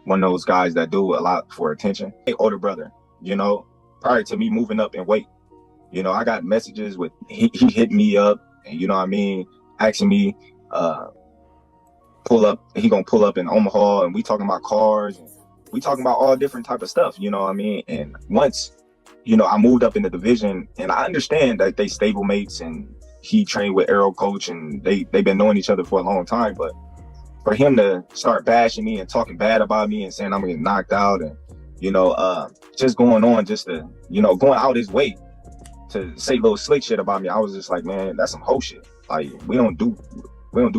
one of those guys that do a lot for attention. Hey, older brother, you know, prior to me moving up in weight, you know, I got messages with, he hit me up and, you know what I mean, asking me, pull up, he gonna pull up in Omaha, and we talking about cars, and we talking about all different type of stuff, you know what I mean? And once, you know, I moved up in the division, and I understand that they stable mates, and he trained with Aero Coach, and they've been knowing each other for a long time, but for him to start bashing me and talking bad about me and saying I'm gonna get knocked out, and, you know, just going on just to, you know, going out his way to say little slick shit about me, I was just like, man, that's some hoe shit. Like, we don't do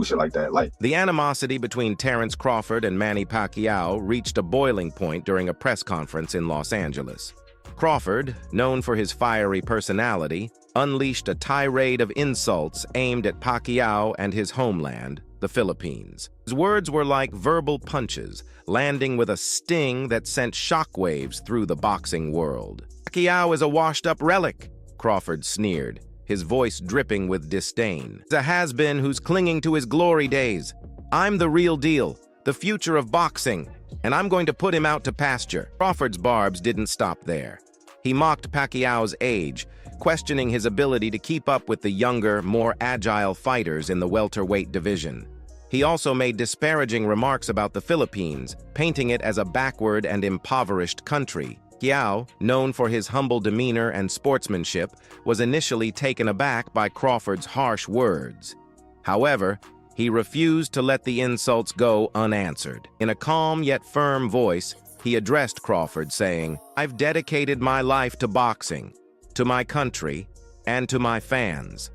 shit like that. Like, the animosity between Terrence Crawford and Manny Pacquiao reached a boiling point during a press conference in Los Angeles. Crawford, known for his fiery personality, unleashed a tirade of insults aimed at Pacquiao and his homeland, the Philippines. His words were like verbal punches, landing with a sting that sent shockwaves through the boxing world. "Pacquiao is a washed-up relic," Crawford sneered, his voice dripping with disdain. "He's a has-been who's clinging to his glory days. I'm the real deal, the future of boxing, and I'm going to put him out to pasture." Crawford's barbs didn't stop there. He mocked Pacquiao's age, questioning his ability to keep up with the younger, more agile fighters in the welterweight division. He also made disparaging remarks about the Philippines, painting it as a backward and impoverished country. Pacquiao, known for his humble demeanor and sportsmanship, was initially taken aback by Crawford's harsh words. However, he refused to let the insults go unanswered. In a calm yet firm voice, he addressed Crawford, saying, "I've dedicated my life to boxing, to my country, and to my fans.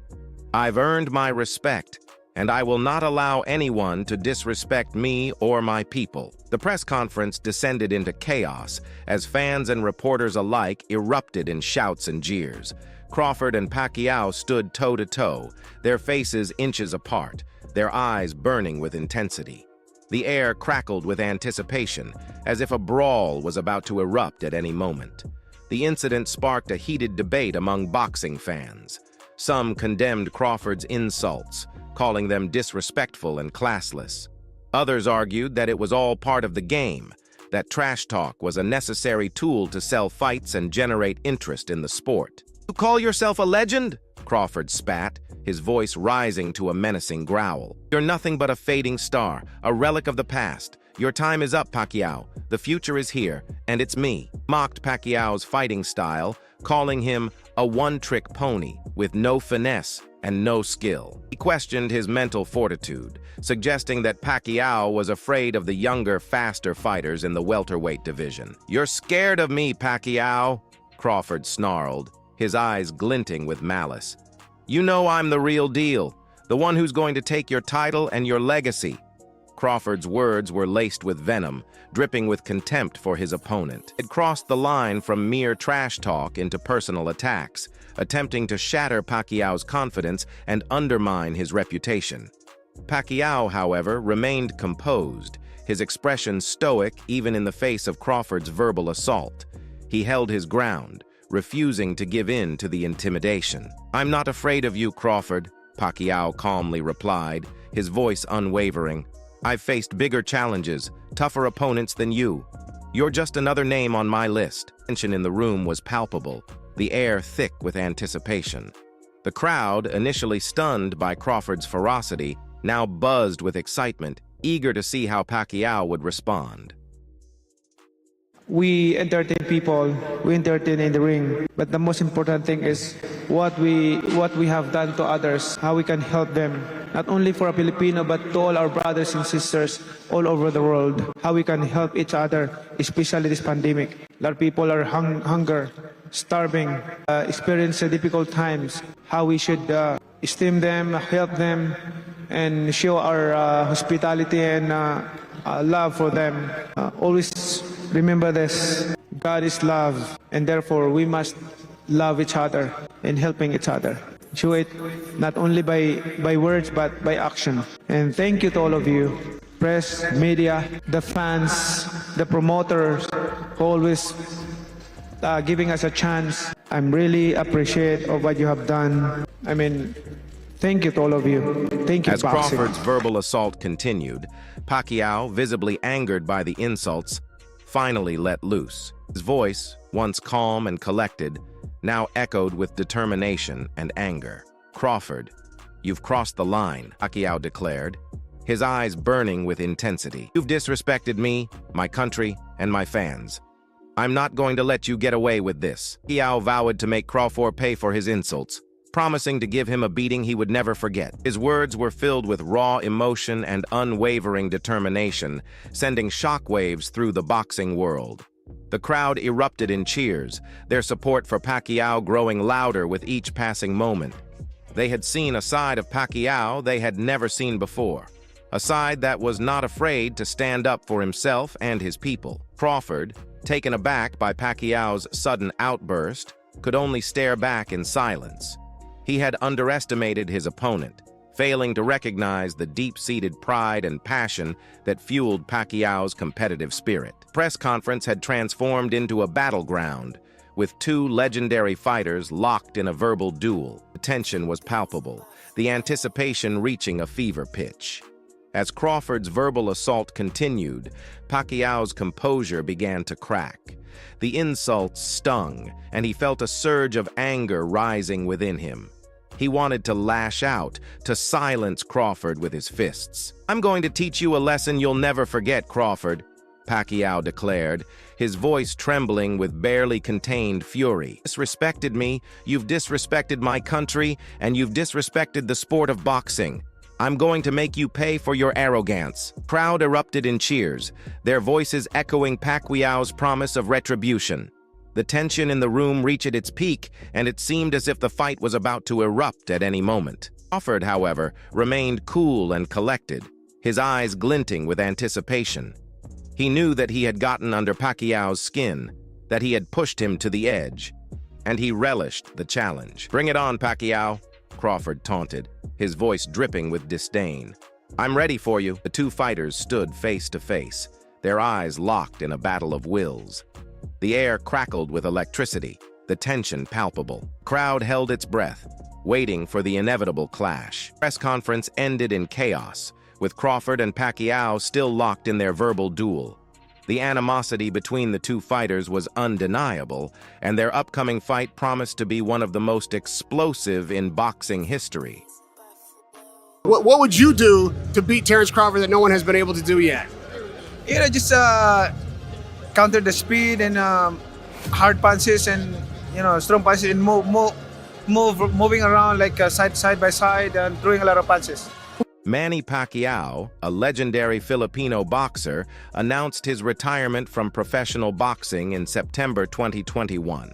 I've earned my respect, and I will not allow anyone to disrespect me or my people." The press conference descended into chaos as fans and reporters alike erupted in shouts and jeers. Crawford and Pacquiao stood toe-to-toe, their faces inches apart, their eyes burning with intensity. The air crackled with anticipation, as if a brawl was about to erupt at any moment. The incident sparked a heated debate among boxing fans. Some condemned Crawford's insults, calling them disrespectful and classless. Others argued that it was all part of the game, that trash talk was a necessary tool to sell fights and generate interest in the sport. "You call yourself a legend?" Crawford spat, his voice rising to a menacing growl. "You're nothing but a fading star, a relic of the past. Your time is up, Pacquiao. The future is here, and it's me." Mocked Pacquiao's fighting style, calling him a one-trick pony with no finesse and no skill. He questioned his mental fortitude, suggesting that Pacquiao was afraid of the younger, faster fighters in the welterweight division. "You're scared of me, Pacquiao," Crawford snarled, his eyes glinting with malice. "You know I'm the real deal, the one who's going to take your title and your legacy." Crawford's words were laced with venom, dripping with contempt for his opponent. It crossed the line from mere trash talk into personal attacks, attempting to shatter Pacquiao's confidence and undermine his reputation. Pacquiao, however, remained composed, his expression stoic even in the face of Crawford's verbal assault. He held his ground, refusing to give in to the intimidation. "I'm not afraid of you, Crawford," Pacquiao calmly replied, his voice unwavering. "I've faced bigger challenges, tougher opponents than you. You're just another name on my list." Tension in the room was palpable, the air thick with anticipation. The crowd, initially stunned by Crawford's ferocity, now buzzed with excitement, eager to see how Pacquiao would respond. We entertain people, we entertain in the ring, but the most important thing is what we have done to others, how we can help them, not only for a Filipino but to all our brothers and sisters all over the world, how we can help each other, especially this pandemic. A lot of people are hunger, starving, experience difficult times, how we should esteem them, help them, and show our hospitality and love for them. Always remember this, God is love, and therefore we must love each other and helping each other. Show it not only by words but by action. And thank you to all of you, press, media, the fans, the promoters, always giving us a chance. I'm really appreciate of what you have done. I mean, thank you to all of you. Thank you, As boxing. Crawford's verbal assault continued, Pacquiao, visibly angered by the insults, finally let loose. His voice, once calm and collected, now echoed with determination and anger. "Crawford, you've crossed the line," Pacquiao declared, his eyes burning with intensity. "You've disrespected me, my country, and my fans. I'm not going to let you get away with this." Pacquiao vowed to make Crawford pay for his insults, promising to give him a beating he would never forget. His words were filled with raw emotion and unwavering determination, sending shockwaves through the boxing world. The crowd erupted in cheers, their support for Pacquiao growing louder with each passing moment. They had seen a side of Pacquiao they had never seen before, a side that was not afraid to stand up for himself and his people. Crawford, taken aback by Pacquiao's sudden outburst, could only stare back in silence. He had underestimated his opponent, failing to recognize the deep-seated pride and passion that fueled Pacquiao's competitive spirit. The press conference had transformed into a battleground, with two legendary fighters locked in a verbal duel. The tension was palpable, the anticipation reaching a fever pitch. As Crawford's verbal assault continued, Pacquiao's composure began to crack. The insults stung, and he felt a surge of anger rising within him. He wanted to lash out, to silence Crawford with his fists. "I'm going to teach you a lesson you'll never forget, Crawford," Pacquiao declared, his voice trembling with barely contained fury. "Disrespected me, you've disrespected my country, and you've disrespected the sport of boxing. I'm going to make you pay for your arrogance." Crowd erupted in cheers, their voices echoing Pacquiao's promise of retribution. The tension in the room reached its peak, and it seemed as if the fight was about to erupt at any moment. Crawford, however, remained cool and collected, his eyes glinting with anticipation. He knew that he had gotten under Pacquiao's skin, that he had pushed him to the edge, and he relished the challenge. "Bring it on, Pacquiao," Crawford taunted, his voice dripping with disdain. "I'm ready for you." The two fighters stood face to face, their eyes locked in a battle of wills. The air crackled with electricity, the tension palpable. Crowd held its breath, waiting for the inevitable clash. The press conference ended in chaos, with Crawford and Pacquiao still locked in their verbal duel. The animosity between the two fighters was undeniable, and their upcoming fight promised to be one of the most explosive in boxing history. What would you do to beat Terrence Crawford that no one has been able to do yet? Just counter the speed and hard punches and strong punches and moving around like side by side and throwing a lot of punches. Manny Pacquiao, a legendary Filipino boxer, announced his retirement from professional boxing in September 2021.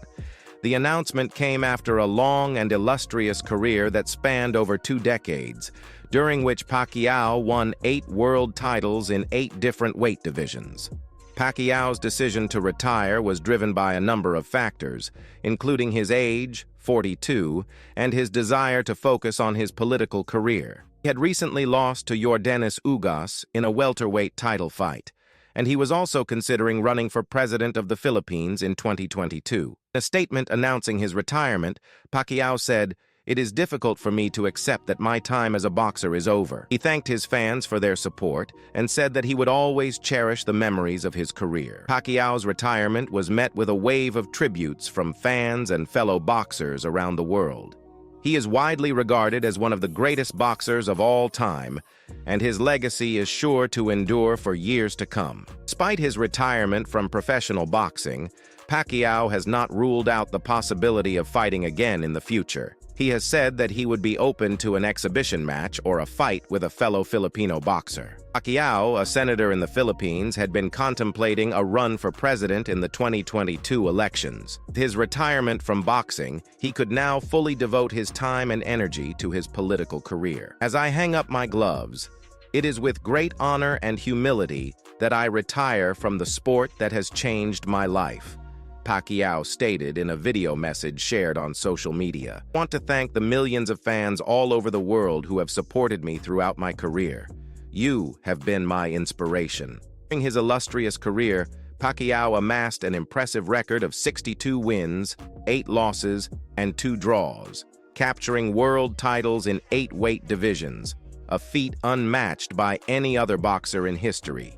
The announcement came after a long and illustrious career that spanned over 2 decades, during which Pacquiao won 8 world titles in 8 different weight divisions. Pacquiao's decision to retire was driven by a number of factors, including his age, 42, and his desire to focus on his political career. He had recently lost to Yordenis Ugas in a welterweight title fight, and he was also considering running for president of the Philippines in 2022. In a statement announcing his retirement, Pacquiao said, "It is difficult for me to accept that my time as a boxer is over." He thanked his fans for their support and said that he would always cherish the memories of his career. Pacquiao's retirement was met with a wave of tributes from fans and fellow boxers around the world. He is widely regarded as one of the greatest boxers of all time, and his legacy is sure to endure for years to come. Despite his retirement from professional boxing, Pacquiao has not ruled out the possibility of fighting again in the future. He has said that he would be open to an exhibition match or a fight with a fellow Filipino boxer. Pacquiao, a senator in the Philippines, had been contemplating a run for president in the 2022 elections. With his retirement from boxing, he could now fully devote his time and energy to his political career. "As I hang up my gloves, it is with great honor and humility that I retire from the sport that has changed my life," Pacquiao stated in a video message shared on social media. "I want to thank the millions of fans all over the world who have supported me throughout my career. You have been my inspiration." During his illustrious career, Pacquiao amassed an impressive record of 62 wins, 8 losses, and 2 draws, capturing world titles in 8 weight divisions, a feat unmatched by any other boxer in history.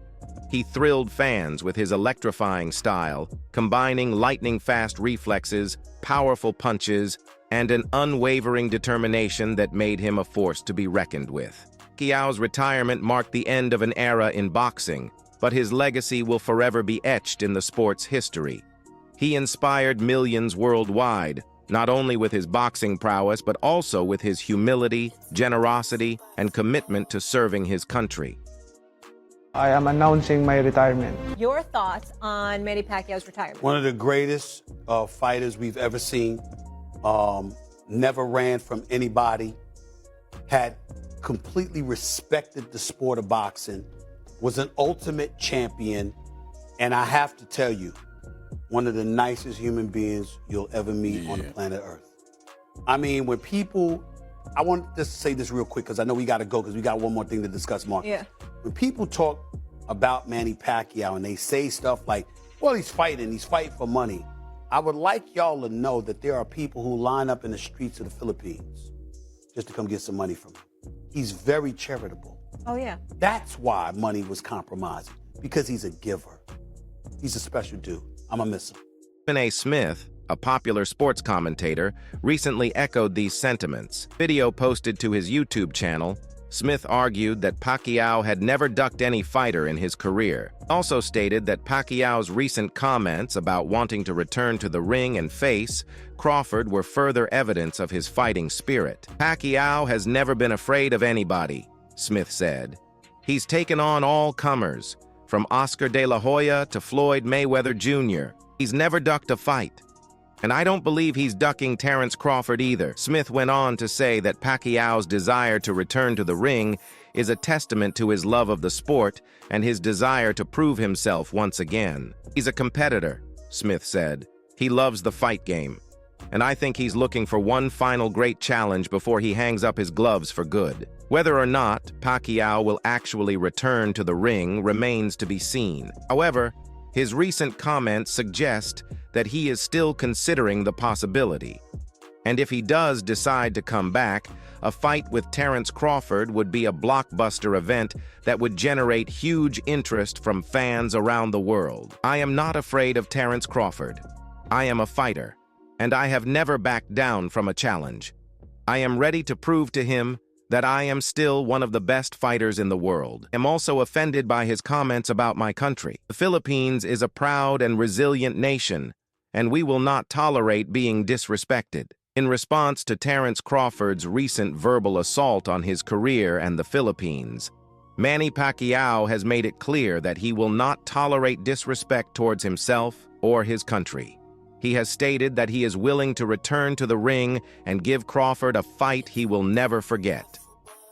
He thrilled fans with his electrifying style, combining lightning-fast reflexes, powerful punches, and an unwavering determination that made him a force to be reckoned with. Pacquiao's retirement marked the end of an era in boxing, but his legacy will forever be etched in the sport's history. He inspired millions worldwide, not only with his boxing prowess, but also with his humility, generosity, and commitment to serving his country. I am announcing my retirement. Your thoughts on Manny Pacquiao's retirement? One of the greatest fighters we've ever seen. Never ran from anybody. Had completely respected the sport of boxing. Was an ultimate champion. And I have to tell you, one of the nicest human beings you'll ever meet on the planet Earth. I mean, when people, I want to say this real quick because I know we got to go because we got one more thing to discuss, Mark. Yeah. When people talk about Manny Pacquiao and they say stuff like, well, he's fighting for money. I would like y'all to know that there are people who line up in the streets of the Philippines just to come get some money from him. He's very charitable. Oh, yeah. That's why money was compromising, because he's a giver. He's a special dude. I'm gonna miss him. Stephen A. Smith, a popular sports commentator, recently echoed these sentiments. Video posted to his YouTube channel, Smith argued that Pacquiao had never ducked any fighter in his career. Also stated that Pacquiao's recent comments about wanting to return to the ring and face Crawford were further evidence of his fighting spirit. Pacquiao has never been afraid of anybody, Smith said. He's taken on all comers, from Oscar de la Hoya to Floyd Mayweather Jr. He's never ducked a fight. And I don't believe he's ducking Terence Crawford either. Smith went on to say that Pacquiao's desire to return to the ring is a testament to his love of the sport and his desire to prove himself once again. He's a competitor, Smith said. He loves the fight game. And I think he's looking for one final great challenge before he hangs up his gloves for good. Whether or not Pacquiao will actually return to the ring remains to be seen. However, his recent comments suggest that he is still considering the possibility. And if he does decide to come back, a fight with Terence Crawford would be a blockbuster event that would generate huge interest from fans around the world. I am not afraid of Terence Crawford. I am a fighter, and I have never backed down from a challenge. I am ready to prove to him that I am still one of the best fighters in the world. I am also offended by his comments about my country. The Philippines is a proud and resilient nation, and we will not tolerate being disrespected. In response to Terence Crawford's recent verbal assault on his career and the Philippines, Manny Pacquiao has made it clear that he will not tolerate disrespect towards himself or his country. He has stated that he is willing to return to the ring and give Crawford a fight he will never forget.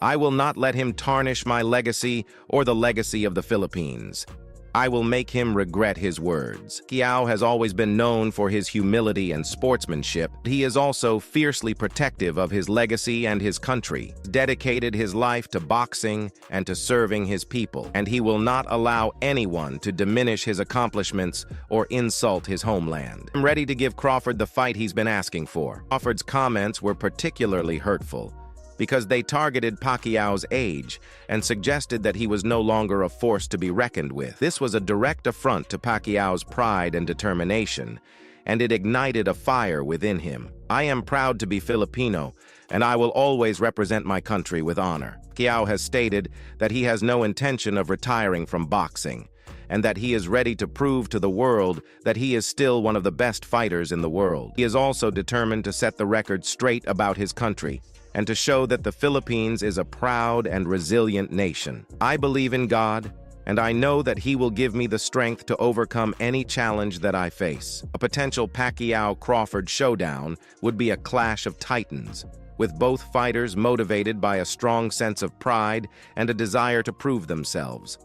I will not let him tarnish my legacy or the legacy of the Philippines. I will make him regret his words. Pacquiao has always been known for his humility and sportsmanship. He is also fiercely protective of his legacy and his country. He dedicated his life to boxing and to serving his people, and he will not allow anyone to diminish his accomplishments or insult his homeland. I'm ready to give Crawford the fight he's been asking for. Crawford's comments were particularly hurtful because they targeted Pacquiao's age and suggested that he was no longer a force to be reckoned with. This was a direct affront to Pacquiao's pride and determination, and it ignited a fire within him. I am proud to be Filipino, and I will always represent my country with honor. Pacquiao has stated that he has no intention of retiring from boxing, and that he is ready to prove to the world that he is still one of the best fighters in the world. He is also determined to set the record straight about his country, and to show that the Philippines is a proud and resilient nation. I believe in God, and I know that He will give me the strength to overcome any challenge that I face. A potential Pacquiao-Crawford showdown would be a clash of titans, with both fighters motivated by a strong sense of pride and a desire to prove themselves.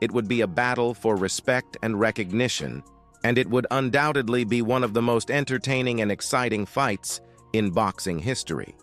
It would be a battle for respect and recognition, and it would undoubtedly be one of the most entertaining and exciting fights in boxing history.